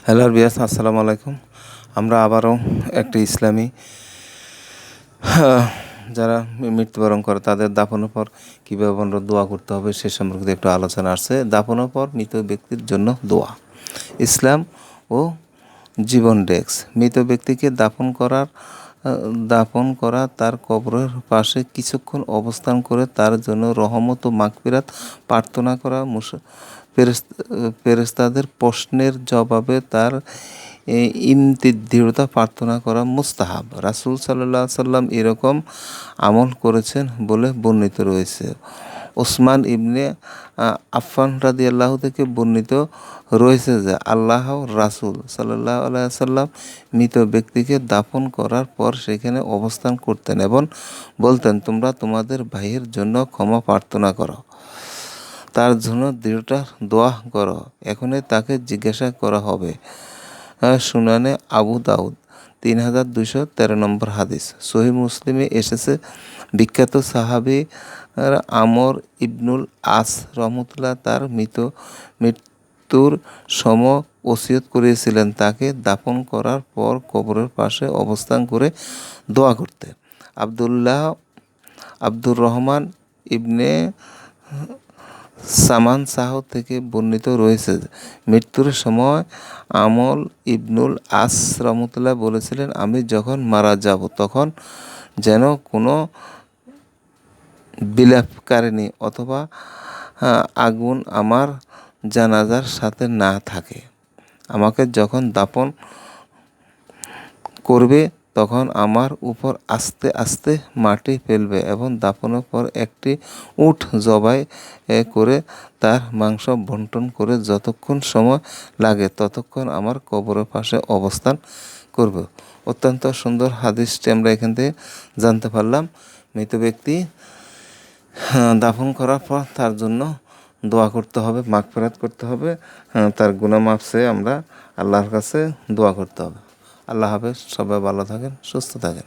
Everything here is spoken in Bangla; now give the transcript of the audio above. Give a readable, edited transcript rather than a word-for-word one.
হ্যালো বিয়াস, আসসালামু আলাইকুম। আমরা আবারও একটি ইসলামী যারা মৃত্যুবরণ করে তাদের দাফনের পর কীভাবে আমরা দোয়া করতে হবে সে সম্পর্কে একটু আলোচনা আসছে। দাফনের পর মৃত ব্যক্তির জন্য দোয়া, ইসলাম ও জীবন ডেস্ক। মৃত ব্যক্তিকে দাফন করা তার কবরের পাশে কিছুক্ষণ অবস্থান করে তার জন্য রহমত ও মাগফিরাত প্রার্থনা করা, ফেরেশতাদের প্রশ্নের জবাবে তার দৃঢ়তা প্রার্থনা করা মুস্তাহাব। রাসূল সাল্লাল্লাহু আলাইহি সাল্লাম এরকম আমল করেছেন বলে বর্ণিত রয়েছে। ওসমান ইবনে আফফান রাদিয়াল্লাহু থেকে বর্ণিত রয়েছে যে আল্লাহর রাসূল সাল্লাল্লাহু আলাইহি সাল্লাম মৃত ব্যক্তিকে দাফন করার পর সেখানে অবস্থান করতেন এবং বলতেন, তোমরা তোমাদের ভাইয়ের জন্য ক্ষমা প্রার্থনা করো, তার জন্য দৃঢ়তা দোয়া করো। এখনই তাকে জিজ্ঞাসা করা হবে। সুনানে আবু দাউদ 3213 নম্বর হাদিস। সহিহ মুসলিমে এসেছে, বিখ্যাত সাহাবী আমর ইবনুল আস রহমতুল্লাহ তার মৃত্যুর সময় ওসিয়ত করেছিলেন তাকে দাফন করার পর কবরের পাশে অবস্থান করে দোয়া করতে। আব্দুর রহমান ইবনে সামান সাহ থেকে বর্ণিত রয়েছে, মৃত্যুর সময় আমর ইবনুল আস রহমতুল্লাহ বলেছিলেন, আমি যখন মারা যাব তখন যেন কোনো বিলাপকারিণী অথবা আগুন আমার জানাজার সাথে না থাকে। আমাকে যখন দাফন করবে তখন আমার উপর আস্তে আস্তে মাটি ফেলবে এবং দাফনের পর একটি উট জবাই করে তার মাংস বণ্টন করে যতক্ষণ সময় লাগে ততক্ষণ আমার কবরের পাশে অবস্থান করবে। অত্যন্ত সুন্দর হাদিসটি আমরা এখান থেকে জানতে পারলাম। মৃত ব্যক্তি দাফন করার পর তার জন্য দোয়া করতে হবে, মাগফিরাত করতে হবে, তার গুনাহ মাফ চেয়ে আমরা আল্লাহর কাছে দোয়া করতে হবে। আল্লাহ হাফেজ, সবাই ভালো থাকেন, সুস্থ থাকেন।